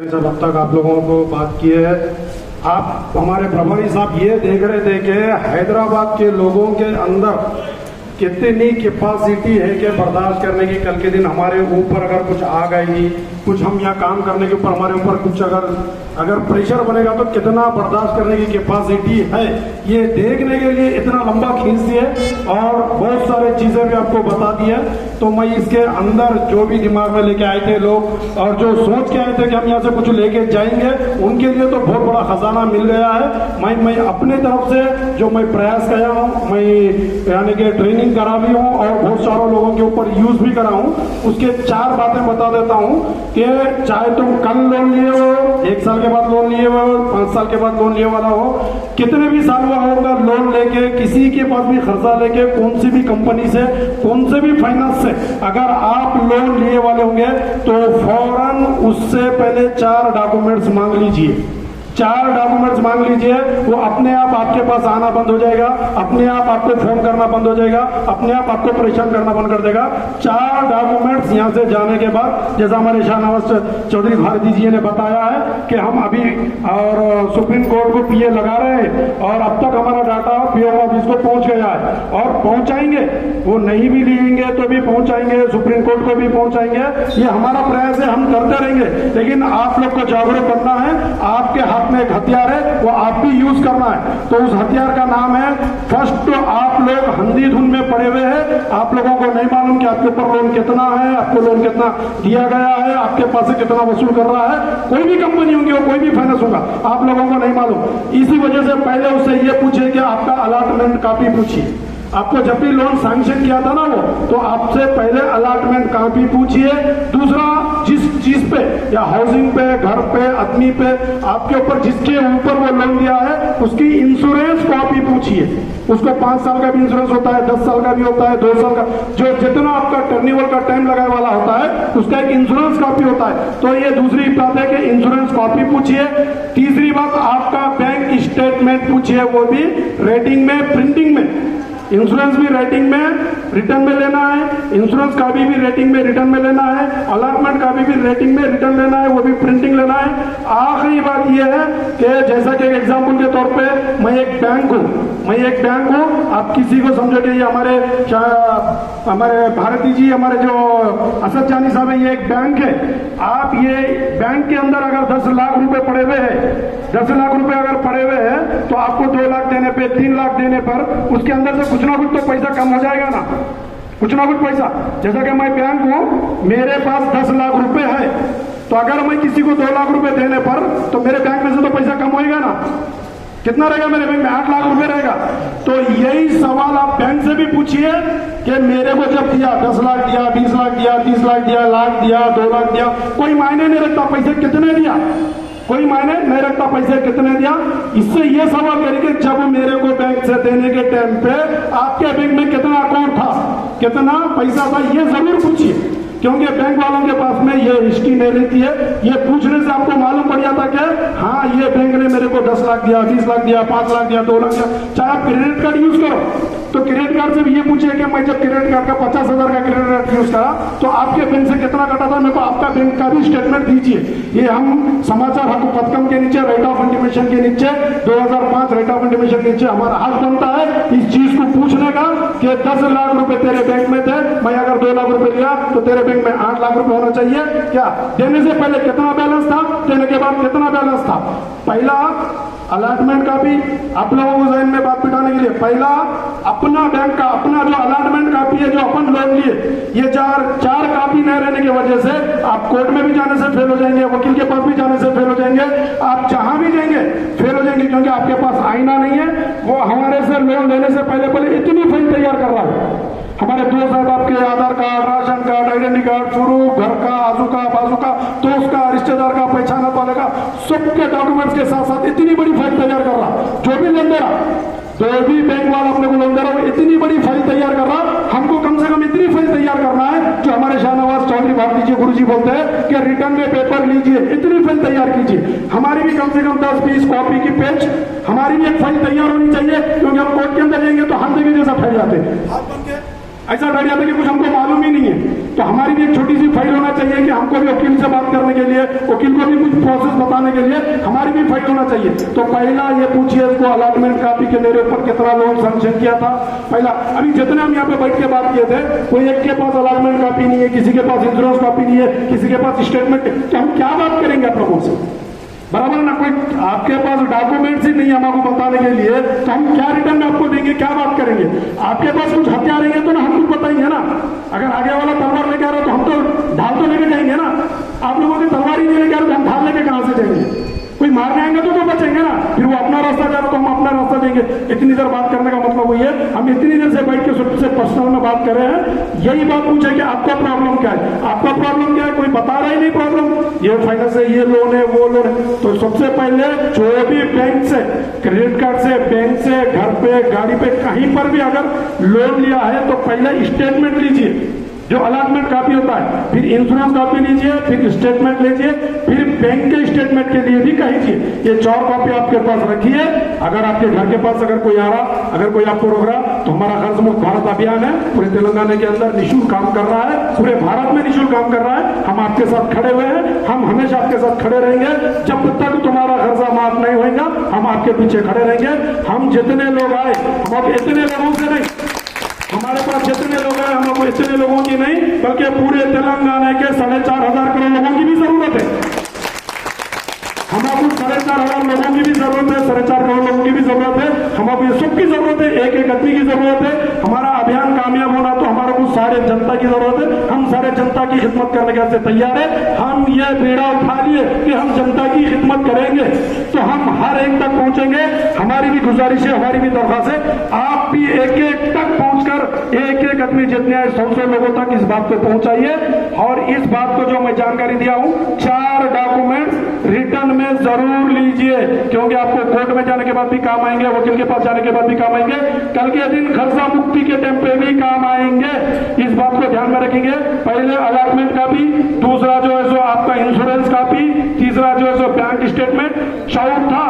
सब अब तक आप लोगों को बात की है। आप हमारे प्रभारी साहब ये देख रहे थे कि हैदराबाद के लोगों के अंदर कितनी कैपेसिटी है कि बर्दाश्त करने की। कल के दिन हमारे ऊपर अगर कुछ आ गई, कुछ हम यहाँ काम करने के ऊपर हमारे ऊपर कुछ अगर प्रेशर बनेगा तो कितना बर्दाश्त करने की कैपेसिटी है, ये देखने के लिए इतना लंबा खींच दिए और बहुत सारे चीजें भी आपको बता दी है। तो मैं इसके अंदर जो भी दिमाग में लेके आए थे लोग और जो सोच के आए थे कि हम यहाँ से कुछ लेके जाएंगे, उनके लिए तो बहुत बड़ा खजाना मिल गया है। मैं अपनी तरफ से जो मैं प्रयास किया हूँ, मैं यानी कि ट्रेनिंग करा भी हूँ और बहुत सारे लोगों के ऊपर यूज भी करा हूँ। उसके 4 बातें बता देता हूँ कि चाहे तुम कल लोन लिए हो, 1 साल के बाद लोन लिए हो, 5 साल के बाद लोन लिए वाला हो, कितने भी साल हुआ होगा लोन लेके, किसी के पास भी खर्चा लेके, कौन सी भी कंपनी से, कौन से भी फाइनेंस से अगर आप लोन लिए वाले होंगे तो फौरन उससे पहले 4 डॉक्यूमेंट्स मांग लीजिए। 4 डॉक्यूमेंट्स मांग लीजिए, वो अपने आप आपके पास आना बंद हो जाएगा, अपने आप आपको फोन करना बंद हो जाएगा, अपने आप आपको परेशान करना बंद कर देगा। 4 डॉक्यूमेंट्स यहाँ से जाने के बाद, जैसा हमारे शाहनवाज चौधरी भारती जी ने बताया है कि हम अभी और सुप्रीम कोर्ट को पीए लगा रहे हैं और अब तक हमारा डाटा पीओ ऑफिस को पहुंच गया है और पहुंचाएंगे। वो नहीं भी लेंगे तो भी पहुंचाएंगे, सुप्रीम कोर्ट को भी पहुंचाएंगे। ये हमारा प्रयास है, हम करते रहेंगे, लेकिन आप लोग को जागरूक करना है। आपके हाथ में एक हथियार है, वो आप भी यूज करना है। तो उस हथियार का नाम है फर्स्ट। तो आप लोग हंदी धुन में पड़े हुए हैं, आप लोगों को नहीं मालूम कि आपके ऊपर लोन कितना है, आपको लोन कितना दिया गया है, आपके पास से कितना वसूल कर रहा है। कोई भी कंपनी होगी और कोई भी फाइनेंस होगा, आप लोगों को नहीं मालूम। इसी वजह से पहले उससे ये पूछे कि आपका अलॉटमेंट कॉपी पूछिए। आपको जब भी लोन सैंक्शन किया था ना वो, तो आपसे पहले अलॉटमेंट कॉपी पूछिए। दूसरा, जिस चीज पे या हाउसिंग पे, घर पे, आदमी पे आपके ऊपर जिसके ऊपर वो लोन दिया है उसकी इंश्योरेंस कॉपी पूछिए। उसको 5 साल का भी इंश्योरेंस होता है, 10 साल का भी होता है, 2 साल का, जो जितना आपका टर्निवल का टाइम लगाए वाला होता है उसका एक इंश्योरेंस कॉपी होता है। तो ये दूसरी बात है कि इंश्योरेंस कॉपी पूछिए। तीसरी बात, आपका बैंक स्टेटमेंट पूछिए, वो भी रेटिंग में, प्रिंटिंग में। इंश्योरेंस भी रेटिंग में रिटर्न में लेना है, इंश्योरेंस का भी रेटिंग में रिटर्न में लेना है, अलॉटमेंट का भी रेटिंग में रिटर्न लेना है, वो भी प्रिंटिंग लेना है। आखिरी बात यह है कि जैसा कि एक एग्जांपल के तौर पे मैं एक बैंक हूं, आप किसी को समझो कि ये हमारे भारती जी, हमारे जो असद जानी साहब है, ये एक बैंक है। आप ये बैंक के अंदर अगर 10 लाख रुपए पड़े हुए हैं, 10 लाख रुपए अगर पड़े हुए हैं तो आपको 2 लाख देने पे, 3 लाख देने पर उसके अंदर से कुछ ना कुछ तो पैसा कम हो जाएगा ना, कुछ ना कुछ पैसा। जैसा कि मैं बैंक हूं, मेरे पास 10 लाख रुपए है, तो अगर मैं किसी को 2 लाख रुपए देने पर तो मेरे बैंक में से तो पैसा कम होएगा ना। कितना रहेगा मेरे बैंक में? 8 लाख रुपए रहेगा। तो यही सवाल आप बैंक से भी पूछिए कि मेरे को जब दिया 10 लाख दिया, 20 लाख दिया, 30 लाख दिया, लाख दिया, 2 लाख दिया, कोई मायने नहीं रखता पैसे कितने दिया, कोई मायने नहीं रखता पैसे कितने दिया। इससे ये सवाल करें कि जब मेरे को बैंक से देने के टाइम पे आपके बैंक में कितना अकाउंट था, कितना पैसा था, ये जरूर पूछिए। क्योंकि बैंक वालों के पास में ये हिस्ट्री नहीं रहती है। ये पूछने से आपको मालूम पड़ जाता कि हाँ, ये बैंक ने मेरे को 10 लाख दिया, 20 लाख दिया, 5 लाख दिया, 2 लाख दिया। चाहे आप क्रेडिट कार्ड यूज करो तो क्रेडिट कार्ड से भी ये पूछिए कि मैं जब क्रेडिट कार्ड का 50,000 का क्रेडिट कार्ड यूज करा तो आपके बैंक से कितना कटा था, मेरे को आपका बैंक का भी स्टेटमेंट दीजिए। ये हम समाचार हक पथकम के नीचे, राइट ऑफ इंटीमेशन के नीचे, 2005 राइट ऑफ इंटीमेशन के नीचे हमारा हक बनता है इस चीज को पूछने का कि 10 लाख रुपए तेरे बैंक में थे, मैं अगर 2 लाख रुपए लिया तो तेरे बैंक में 8 लाख रुपए होना चाहिए। क्या देने से पहले कितना बैलेंस था, देने के बाद कितना बैलेंस था। पहला अलॉटमेंट का भी आप लोगों को जहन में बात बिठाने के लिए, पहला अपना बैंक का, अपना जो अलॉटमेंट कापी है, जो अपन लोन लिए, ये 4 कापी न रहने की वजह से आप कोर्ट में भी जाने से फेल हो जाएंगे, वकील के पास भी जाने से फेल हो जाएंगे, आप जहां भी जाएंगे फेल हो जाएंगे, क्योंकि आपके पास आईना नहीं है। वो हमारे से लोन लेने से पहले इतनी फाइल तैयार कर रहा है। हमारे दोस्त साहब आपके Aadhaar card, ration card, identity card, स्वरूप, घर का, आजू का, बाजू का, दोस्त का, रिश्तेदार का, पहचान वाले का, सबके डॉक्यूमेंट्स के साथ साथ इतनी बड़ी फाइल तैयार कर रहा। जो भी लोन दे रहा, जो भी बैंक वाला अपने को लोन दे रहा, वो इतनी बड़ी फाइल तैयार कर रहा। हमको कम से कम इतनी फाइल तैयार करना है जो हमारे शाहनवाज चौधरी भारती जी गुरु जी बोलते हैं कि रिटर्न में पेपर लीजिए, इतनी फाइल तैयार कीजिए। हमारी भी कम से कम 10-20 कॉपी की पेज, हमारी भी एक फाइल तैयार होनी चाहिए, क्योंकि हम कोर्ट के अंदर जाएंगे तो हम देखिए जैसा फैल जाते हैं। ऐसा डर जाता है कि कुछ हमको मालूम ही नहीं है। तो हमारी भी एक छोटी सी फाइल होना चाहिए कि हमको भी वकील से बात करने के लिए, वकील को भी कुछ प्रोसेस बताने के लिए हमारी भी फाइल होना चाहिए। तो पहला ये पूछिए इसको अलॉटमेंट कॉपी के मेरे ऊपर कितना लोन सैंक्शन किया था पहला। अभी जितने हम यहाँ पे बैठ के बात किए थे, कोई एक के पास अलॉटमेंट कॉपी नहीं है, किसी के पास इंश्योरेंस कॉपी नहीं है, किसी के पास स्टेटमेंट, तो हम क्या बात करेंगे आप लोगों से? बराबर ना, कोई आपके पास डॉक्यूमेंट्स ही नहीं है हमको बताने के लिए, तो हम क्या रिटर्न में आपको देंगे, क्या बात करेंगे? आपके पास कुछ हथियार रहेंगे तो ना हम कुछ बताएंगे ना। अगर आगे वाला तलवार लेके आ रहा हो तो हम तो ढाल तो लेके जाएंगे ना। आप लोगों की तलवार ही नहीं लेके आ रहे तो हम ढाल लेके कहां से जाएंगे? कोई मारने आएंगे तो बचेंगे ना, फिर वो अपना रास्ता जा रहा तो हम अपना रास्ता देंगे। इतनी देर बात करने का मतलब वही है, हम इतनी देर से बैठ के सबसे पर्सनल में बात कर रहे हैं। यही बात पूछे कि आपका प्रॉब्लम क्या है, आपका प्रॉब्लम क्या है, कोई बता रहा ही नहीं प्रॉब्लम। ये फाइनेंस है, ये लोन है, वो लोन है। तो सबसे पहले जो भी बैंक से, क्रेडिट कार्ड से, बैंक से, घर पे, गाड़ी पे, कहीं पर भी अगर लोन लिया है तो पहले स्टेटमेंट लीजिए, जो अलॉटमेंट कॉपी होता है, फिर इंश्योरेंस कॉपी लीजिए, फिर स्टेटमेंट लीजिए, फिर बैंक के स्टेटमेंट के लिए भी कहिए। ये 4 कॉपी आपके पास रखिए। अगर आपके घर के पास अगर कोई आ रहा, अगर कोई आपको रोक रहा, तो हमारा कर्ज मुक्त भारत अभियान है, पूरे तेलंगाना के अंदर निःशुल्क काम कर रहा है, पूरे भारत में निःशुल्क काम कर रहा है। हम आपके साथ खड़े हुए हैं, हम हमेशा आपके साथ खड़े रहेंगे। जब तक तुम्हारा कर्जा माफ नहीं होगा, हम आपके पीछे खड़े रहेंगे। हम जितने लोग आए, हम इतने लोगों से नहीं, हमारे पास जितने लोग हैं हमको इतने लोगों की नहीं, बल्कि पूरे तेलंगाना के 4,500 करोड़ लोगों की भी जरूरत है। हमको 4,500 लोगों की भी जरूरत है, 4.5 करोड़ लोगों की भी जरूरत है, हमको ये सबकी जरूरत है, एक एक आदमी की जरूरत है। हमारा अभियान कामयाब होना तो हमारे को सारे जनता की जरूरत है। हम सारे जनता की खिदमत करने के लिए तैयार है। हम ये बीड़ा उठा लिए कि हम जनता की खिदमत करेंगे तो हम हर एक तक पहुंचेंगे। हमारी भी गुजारिश है, हमारी भी दरख्वास्त है, आप भी एक एक तक पहुंचकर एक एक आदमी जितने 100 लोगों तक इस बात को पहुंचाइए। और इस बात को जो मैं जानकारी दिया हूं, 4 डॉक्यूमेंट रिटर्न में जरूर लीजिए, क्योंकि आपको कोर्ट में जाने के बाद भी काम आएंगे, वकील के पास जाने के बाद भी काम आएंगे, कल के दिन खर्चा मुक्ति के टाइम पे भी काम आएंगे। इस बात को ध्यान में रखेंगे। पहले अलॉटमेंट कॉपी, दूसरा जो है सो आपका इंश्योरेंस कॉपी, तीसरा जो है सो बैंक स्टेटमेंट, चौथा,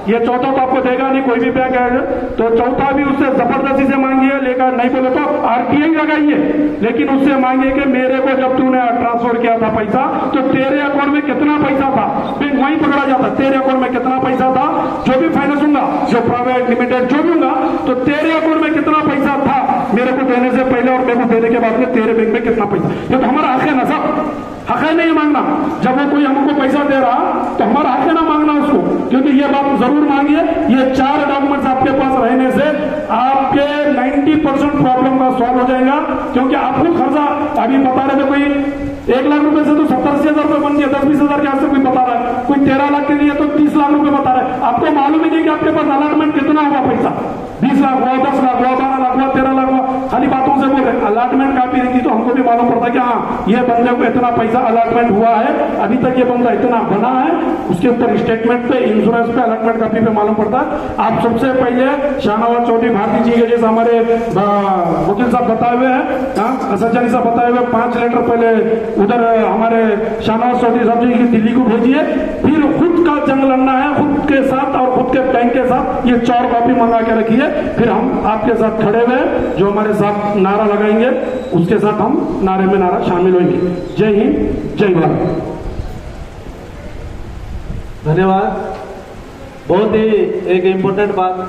ये चौथा तो आपको देगा नहीं कोई भी बैंक आएगा, तो चौथा भी उससे जबरदस्ती से मांगिए, लेकर नहीं बोले तो आरटीआई लगाइए, लेकिन उससे मांगिए कि मेरे को जब तूने ट्रांसफर किया था पैसा, तो तेरे अकाउंट में कितना पैसा था, बैंक वहीं पकड़ा जाता, तेरे अकाउंट में कितना पैसा था। जो भी फाइनेंस होगा, जो प्राइवेट लिमिटेड जो भी होगा, तो तेरे अकाउंट में कितना पैसा था मेरे को देने से पहले और मेरे को देने के बाद में तेरे बैंक में कितना पैसा। ये तो हमारा हक है ना साहब, हक है नहीं मांगना। जब वो कोई हमको पैसा दे रहा तो हमारा हक है ना मांगना उसको, क्योंकि ये बात जरूर मांगिए। ये 4 डॉक्यूमेंट्स आपके पास रहने से आपके 90% प्रॉब्लम का सॉल्व हो जाएगा। क्योंकि आपको खर्चा अभी बता रहे थे, कोई 1 लाख रुपए से तो 70-80 हजार रुपए बन गया, 10-20 हजार के आसपास कोई बता रहा है, कोई 13 लाख के लिए तो 30 लाख रुपए बता रहा है। आपको मालूम ही नहीं कि आपके पास अलॉटमेंट कितना हुआ पैसा, 20 लाख हुआ, 10 लाख हुआ, 12 लाख हुआ, 13 लाख हुआ, खाली बातों से बोल रहे। अलॉटमेंट काफी रहती तो हमको भी मालूम पड़ता कि हाँ ये बंदे को इतना पैसा अलॉटमेंट हुआ है, अभी तक ये बंदा इतना बना है, उसके ऊपर स्टेटमेंट पे, इंश्योरेंस पे, अलॉटमेंट कापी पे मालूम पड़ता है। आप सबसे पहले शाहनवाज चौधरी भारती जी के जैसे हमारे वकील साहब बताए हुए हैं, सज्जनी साहब बताए हुए, 5 लेटर पहले उधर हमारे शाहनवाज चौधरी साहब जी की दिल्ली को भेजिए, फिर खुद का जंग लड़ना है, खुद के साथ और खुद के बैंक के साथ। ये 4 कॉपी मंगा के रखिए, फिर हम आपके साथ खड़े हुए, जो हमारे साथ नारा लगाएंगे उसके साथ हम नारे में नारा शामिल होंगे। जय हिंद, जय भारत। धन्यवाद। बहुत ही एक इम्पोर्टेंट बात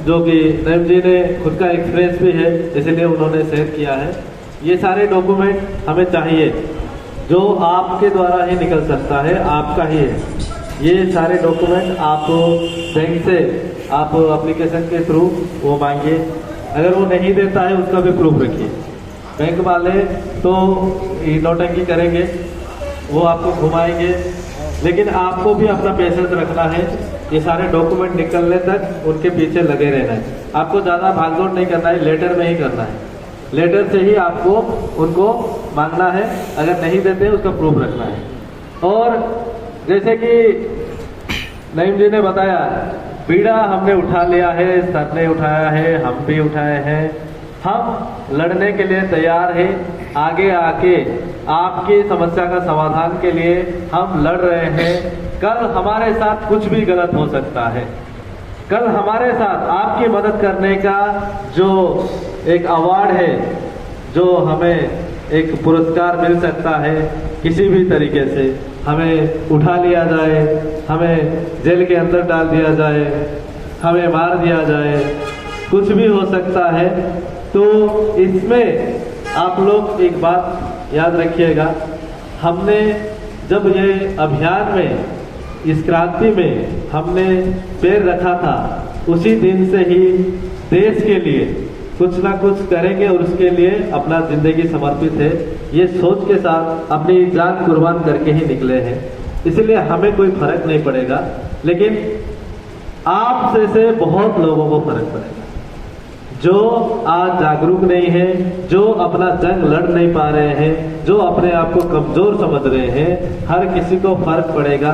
जो कि नईम जी ने खुद का एक्सपीरियंस भी है, इसलिए उन्होंने शेयर किया है। ये सारे डॉक्यूमेंट हमें चाहिए, जो आपके द्वारा ही निकल सकता है, आपका ही है। ये सारे डॉक्यूमेंट आप बैंक से आप एप्लीकेशन के थ्रू वो मांगिए, अगर वो नहीं देता है उसका भी प्रूफ रखिए। बैंक वाले तो नौटंकी करेंगे, वो आपको घुमाएंगे, लेकिन आपको भी अपना पेशेंस रखना है। ये सारे डॉक्यूमेंट निकलने तक उनके पीछे लगे रहना है। आपको ज़्यादा भागदौड़ नहीं करना है, लेटर में ही करना है। लेटर से ही आपको उनको मांगना है, अगर नहीं देते उसका प्रूफ रखना है। और जैसे कि नईम जी ने बताया, बीड़ा हमने उठा लिया है, सर ने उठाया है, हम भी उठाए हैं, हम लड़ने के लिए तैयार हैं। आगे आके आपकी समस्या का समाधान के लिए हम लड़ रहे हैं। कल हमारे साथ कुछ भी गलत हो सकता है, कल हमारे साथ आपकी मदद करने का जो एक अवार्ड है जो हमें एक पुरस्कार मिल सकता है, किसी भी तरीके से हमें उठा लिया जाए, हमें जेल के अंदर डाल दिया जाए, हमें मार दिया जाए, कुछ भी हो सकता है। तो इसमें आप लोग एक बात याद रखिएगा, हमने जब ये अभियान में, इस क्रांति में हमने पैर रखा था, उसी दिन से ही देश के लिए कुछ ना कुछ करेंगे और उसके लिए अपना जिंदगी समर्पित है, ये सोच के साथ अपनी जान कुर्बान करके ही निकले हैं। इसलिए हमें कोई फर्क नहीं पड़ेगा, लेकिन आप से बहुत लोगों को फर्क पड़ेगा जो आज जागरूक नहीं है, जो अपना जंग लड़ नहीं पा रहे हैं, जो अपने आप को कमजोर समझ रहे हैं। हर किसी को फर्क पड़ेगा।